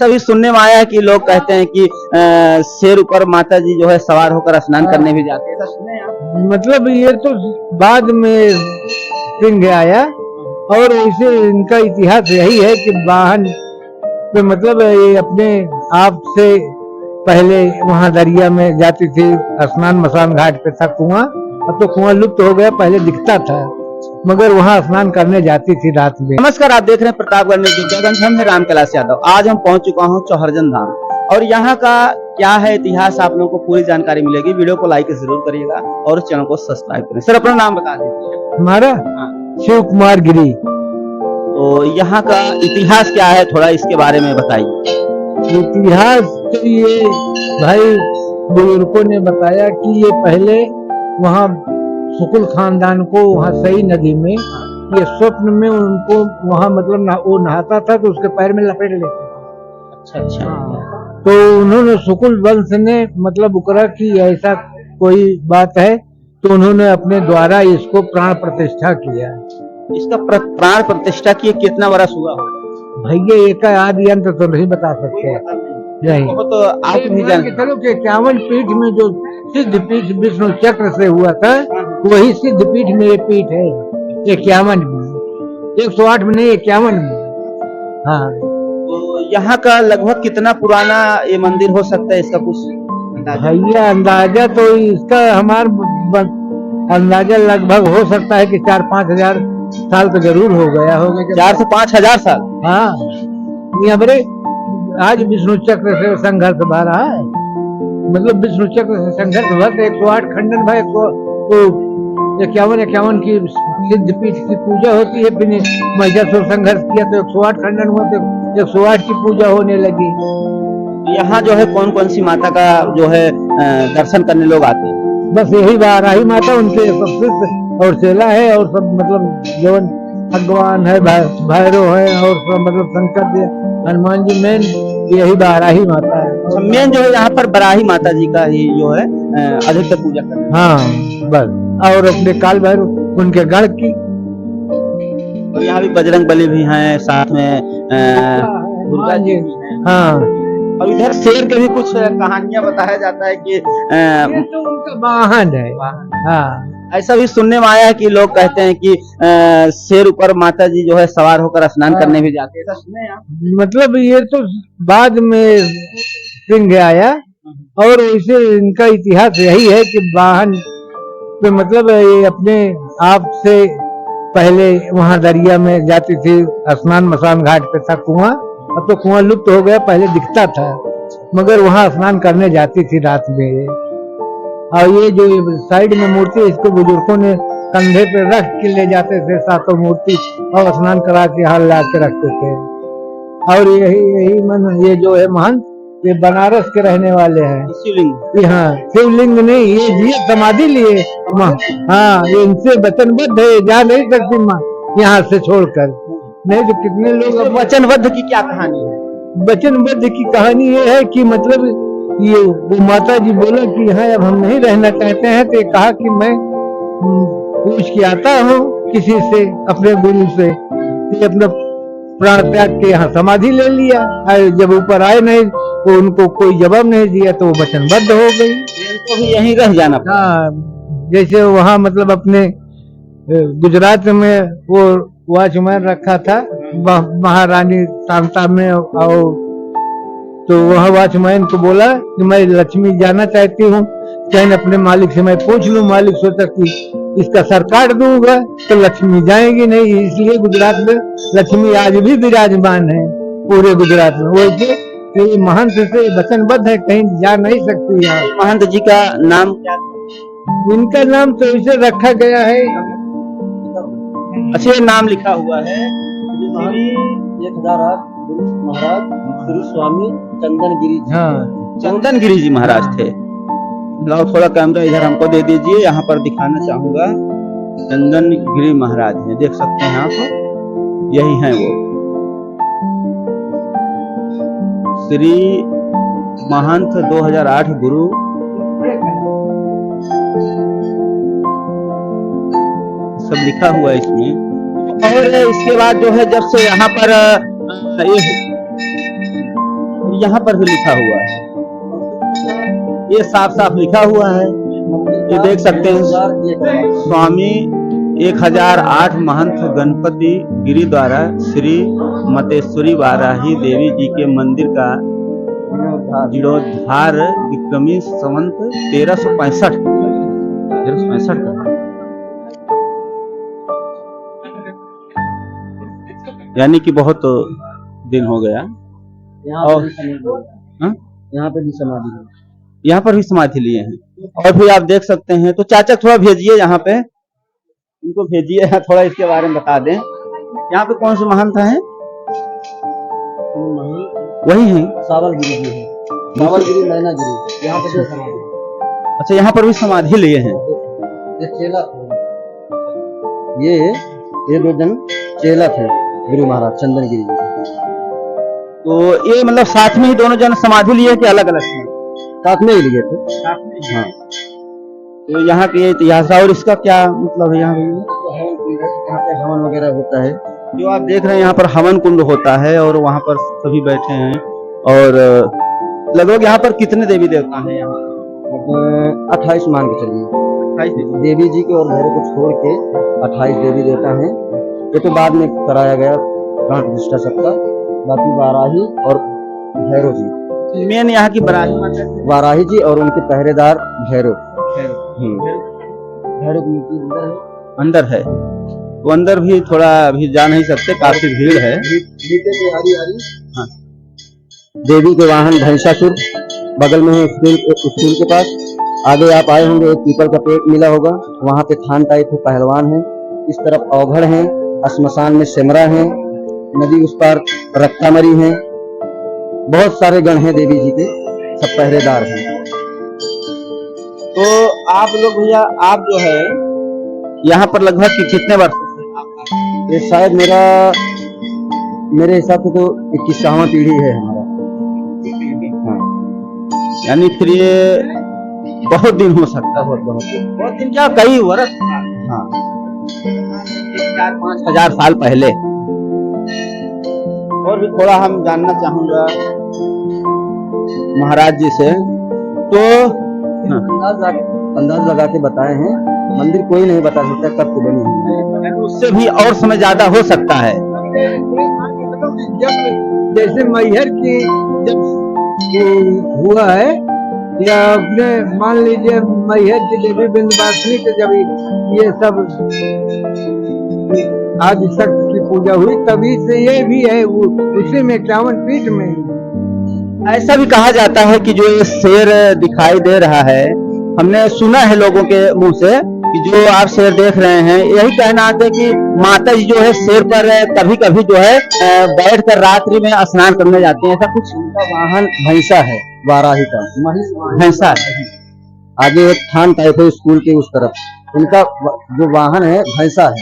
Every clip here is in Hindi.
सभी सुनने में आया है कि लोग कहते हैं कि शेर ऊपर माता जी जो है सवार होकर स्नान करने भी जाते हैं। ऐसा सुने हैं आप? मतलब ये तो बाद में सिंह आया और इसे इनका इतिहास यही है कि वाहन पे मतलब ये अपने आप से पहले वहाँ दरिया में जाती थी, स्नान मसान घाट पे था कुआं। अब तो कुआं लुप्त हो गया, पहले दिखता था मगर वहाँ स्नान करने जाती थी रात में। नमस्कार, आप देख रहे हैं प्रतापगढ़ न्यूज़ दुर्गागंज। हम है राम कैलाश यादव। आज हम पहुंच चुका हूं चौहरजन धाम और यहाँ का क्या है इतिहास, आप लोगों को पूरी जानकारी मिलेगी। वीडियो को लाइक जरूर करिएगा और चैनल को सब्सक्राइब करें। सर अपना नाम बता दीजिए। हमारा शिव कुमार गिरी। तो यहाँ का इतिहास क्या है, थोड़ा इसके बारे में बताइए। इतिहास तो ये भाई बुजुर्गों ने बताया कि ये पहले वहाँ शुकुल खानदान को वहाँ सई नदी में ये स्वप्न में उनको वहाँ मतलब वो नहाता था तो उसके पैर में लपेट लेते। अच्छा। तो उन्होंने शुकुल वंश ने मतलब उकरा कि ऐसा कोई बात है तो उन्होंने अपने द्वारा इसको प्राण प्रतिष्ठा किया। इसका प्राण प्रतिष्ठा किए कितना वर्ष हुआ होगा? भैया एक आदि अंत तो नहीं बता सकते नहीं। तो आप नहीं जानते। चलो कि 51 पीठ में जो सिद्ध पीठ विष्णु चक्र से हुआ था वही सिद्ध पीठ में ये पीठ है 51 में, 108 में नहीं 51 में। हाँ, तो यहाँ का लगभग कितना पुराना ये मंदिर हो सकता है, इसका कुछ भैया अंदाजा तो इसका हमारा अंदाजा लगभग हो सकता है कि 4-5 हजार साल तो जरूर हो गया होगा। 4 से 5 हजार साल। हाँ, यहाँ बड़े आज विष्णु चक्र से संघर्ष भा रहा है, मतलब विष्णु चक्र से संघर्ष हुआ तो 108 खंडन भाई तो 51 की सिद्ध पीठ की पूजा होती है। फिर महिषासुर संघर्ष किया तो 108 खंडन हुआ तो 108 की पूजा होने लगी। यहाँ जो है कौन कौन सी माता का जो है दर्शन करने लोग आते हैं? बस यही बाराही माता उनके सब और चेला है और सब मतलब जवन भगवान है, भैरव है और सब मतलब शंकर जी, हनुमान जी, मेन यही बाराही माता है। मेन जो है यहाँ पर बराही माता जी का ही जो है अधिकतर पूजा करते हैं। हाँ बस, और अपने काल भैरव उनके गढ़ की। और यहाँ भी बजरंग बली भी हैं, साथ में दुर्गा जी भी हैं। हाँ, और इधर शेर के भी कुछ कहानियां बताया जाता है कि ये तो उनका वाहन है। हाँ, ऐसा भी सुनने में आया है कि लोग कहते हैं कि शेर ऊपर माता जी जो है सवार होकर स्नान करने भी जाते हैं। ऐसा सुने हैं आप? मतलब ये तो बाद में सिंह आया और इसे इनका इतिहास यही है कि वाहन पे मतलब ये अपने आप से पहले वहाँ दरिया में जाती थी, स्नान मसान घाट पे था कुआं। अब तो कुआं लुप्त हो गया, पहले दिखता था मगर वहाँ स्नान करने जाती थी रात में। और ये जो साइड में मूर्ति इसको बुजुर्गों ने कंधे पे रख के ले जाते थे सातों मूर्ति और स्नान करा के यहाँ ला के रखते थे। और यही मन ये जो है महंत ये बनारस के रहने वाले हैं। शिवलिंग? हाँ, शिवलिंग नहीं, ये समाधि लिए। हाँ, ये इनसे वचनबद्ध है, जा नहीं सकती माँ यहाँ से छोड़कर। नहीं तो कितने लोग। वचनबद्ध की क्या कहानी है? वचनबद्ध की कहानी ये है कि मतलब ये वो माता जी बोला कि यहाँ अब हम नहीं रहना चाहते हैं, तो कहा कि मैं पूछ के आता हूँ किसी से, अपने गुरु से। अपना प्राण त्याग के यहाँ समाधि ले लिया। जब ऊपर आए नहीं तो उनको कोई जवाब नहीं दिया तो वो वचनबद्ध हो गई। इनको भी यहीं रह जाना पड़ा। हाँ, जैसे वहाँ मतलब अपने गुजरात में वो वॉचमैन रखा था महारानी शांता में, और तो वहाँ वॉचमैन को बोला कि मैं लक्ष्मी जाना चाहती हूँ, चाहे अपने मालिक से मैं पूछ लूँ। मालिक सोचा कि इसका सर काट दूंगा तो लक्ष्मी जाएगी नहीं, इसलिए गुजरात में लक्ष्मी आज भी विराजमान है पूरे गुजरात में। वैसे महंत से वचनबद्ध है, कहीं जा नहीं सकती। यहाँ महंत जी का नाम क्या? इनका नाम तो इसे रखा गया है, अच्छा नाम लिखा हुआ है 1008 गुरु महाराज श्री स्वामी चंदन गिरी। हाँ, चंदन गिरी जी महाराज थे। लाओ थोड़ा कैमरा इधर हमको दे दीजिए, यहाँ पर दिखाना चाहूंगा। चंदन गिरी महाराज हैं, देख सकते हैं आप, यही हैं वो श्री महंत 2008 गुरु। सब लिखा हुआ है इसमें। और इसके बाद जो है जब से यहाँ पर यहाँ पर भी लिखा हुआ है, ये साफ साफ लिखा हुआ है, ये देख सकते हैं। स्वामी 1008 महंत गणपति गिरी द्वारा श्री मतेश्वरी वाराही देवी जी के मंदिर का जीर्णोद्धार विक्रमी संवत 1365 का। यानी कि बहुत दिन हो गया। और यहाँ पे भी समाधि है, यहाँ पर भी समाधि लिए हैं। और फिर आप देख सकते हैं, तो चाचा थोड़ा भेजिए यहाँ पे, इनको भेजिए, थोड़ा इसके बारे में बता दें। यहाँ पे कौन से महंत हैं? वही है सावलगिरी जी है, सावलगिरी नैनागिरी, यहाँ पे समाधि। अच्छा, यहाँ पर भी समाधि लिए हैं। ये चेला, ये दो जन चेला थे गुरु महाराज चंदनगिरी जी। तो ये मतलब साथ में ही दोनों जन समाधि लिए कि अलग अलग थे? साथ में ही लिए थे। हाँ। तो यहाँ के ये इतिहास और इसका क्या मतलब है? यहाँ पे हवन वगैरह होता है। जो आप देख रहे हैं यहाँ पर हवन कुंड होता है और वहाँ पर सभी बैठे हैं। और लगभग यहाँ पर कितने देवी देवता हैं? यहाँ 28 मान के चलिए, 28 देवी जी के और भैरव को छोड़ के 28 देवी देवता हैं। ये तो बाद में कराया गया प्राण प्रतिष्ठा सबका। बाकी वाराही और भैरव जी, मेन यहाँ की वाराही जी और उनके पहरेदार भैरव। भैरव की मूर्ति अंदर है, वो अंदर भी थोड़ा अभी जा नहीं सकते, काफी भीड़ है। हाँ। देवी के वाहन भैंसासुर बगल में है, स्कूल के पास। आगे आप आए होंगे, एक पीपल का पेड़ मिला होगा, वहाँ पे थान टाइप है, पहलवान है। इस तरफ अवघड़ है, श्मशान में सिमरा है, नदी उस पार रक्तामरी है। बहुत सारे गण हैं देवी जी के, सब पहरेदार हैं। तो आप लोग भैया, आप जो है यहाँ पर लगभग कितने वर्ष से? ये शायद मेरे हिसाब से तो 21वां पीढ़ी है हमारा। हाँ। यानी फिर ये बहुत दिन हो सकता है। बहुत दिन क्या, कई वर्ष। हाँ, 4-5 हजार साल पहले। और भी थोड़ा हम जानना चाहूंगा महाराज जी से। तो अंदाज लगा के बताए हैं, मंदिर कोई नहीं बता सकता कब को बनी है। उससे भी और समय ज्यादा हो सकता है। जैसे मैहर की जब हुआ है, या अपने मान लीजिए मैहर की देवी विंध्यवासिनी के जब ये सब आदि शक्ति की पूजा हुई, तभी से ये भी है, उसी में 51 पीठ में। ऐसा भी कहा जाता है कि जो ये शेर दिखाई दे रहा है, हमने सुना है लोगों के मुंह से कि जो आप शेर देख रहे हैं, यही कहना है कि माता जी जो है शेर पर कभी कभी जो है बैठ कर रात्रि में स्नान करने जाते हैं, ऐसा कुछ। उनका वाहन भैंसा है, वाराही का भैंसा है। आगे एक थान टाइप है स्कूल के उस तरफ, उनका जो वाहन है भैंसा है,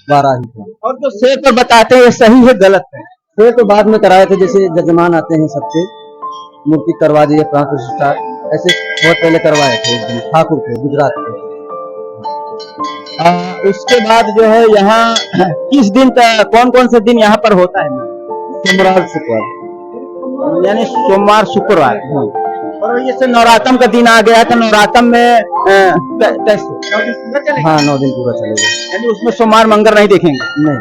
वाराही का। और जो शेर पर बताते हैं, सही है गलत है? शेर तो बाद में कराए थे, जैसे जजमान आते हैं सबसे मूर्ति करवा दिए प्राण प्रतिष्ठा, ऐसे बहुत पहले करवाए थे ठाकुर थे गुजरात के। उसके बाद जो है यहाँ किस दिन कौन कौन से दिन यहाँ पर होता है? सोमवार शुक्रवार, यानी सोमवार शुक्रवार। और जैसे नवरात्रम का दिन आ गया, तो नवरात्रम में कैसे? हाँ, 9 दिन पूरा चलेगा। यानी उसमें सोमवार मंगल नहीं देखेंगे? नहीं।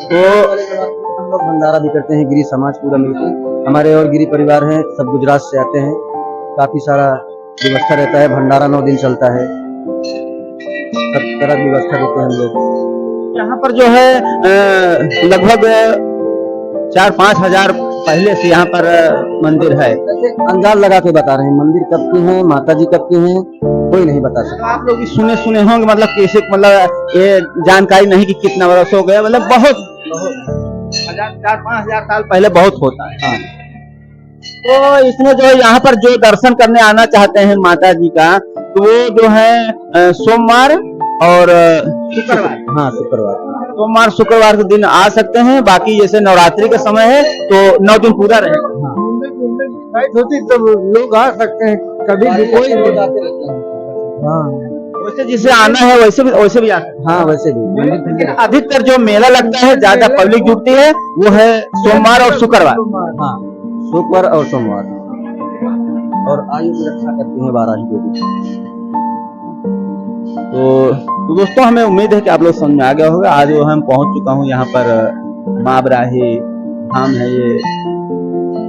तो हम लोग भंडारा भी करते हैं, गिरी समाज पूरा मिलकर। हमारे और गिरी परिवार हैं, सब गुजरात से आते हैं। काफी सारा व्यवस्था रहता है, भंडारा 9 दिन चलता है, सब तरह की व्यवस्था देते हैं हम लोग। यहाँ पर जो है लगभग 4-5 हजार पहले से यहाँ पर मंदिर है। जैसे अंदाज लगा के बता रहे हैं, मंदिर कब की है, माता जी कब की हैं, कोई नहीं बता सकता। आप लोग भी सुने होंगे, मतलब कैसे, मतलब ये जानकारी नहीं कि कितना वर्ष हो गया, मतलब बहुत 4-5 हजार साल पहले बहुत होता है। हाँ। तो इसमें जो है यहाँ पर जो दर्शन करने आना चाहते हैं माता जी का, तो वो जो है सोमवार और शुक्रवार, हाँ शुक्रवार, सोमवार शुक्रवार के दिन आ सकते हैं। बाकी जैसे नवरात्रि का समय है तो 9 दिन पूरा रहेगा। हाँ। होती तो लोग आ सकते हैं, कभी भी कोई लोग आते रहते हैं। हाँ, वैसे जिसे आना है वैसे भी आ सकते हैं। हाँ वैसे भी लेकिन अधिकतर जो मेला लगता है ज्यादा पब्लिक जुटती है वो है सोमवार और शुक्रवार। हाँ शुक्रवार और सोमवार और आयु की रक्षा करती हैं 12 ही देवी। तो दोस्तों हमें उम्मीद है कि आप लोग समझ में आ गया होगा। आज जो हम पहुंच चुका हूं यहाँ पर माँ बराही धाम है, ये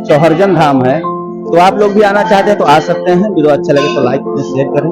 चौहरजन धाम है। तो आप लोग भी आना चाहते हैं तो आ सकते हैं। वीडियो अच्छा लगे तो लाइक करें, शेयर करें।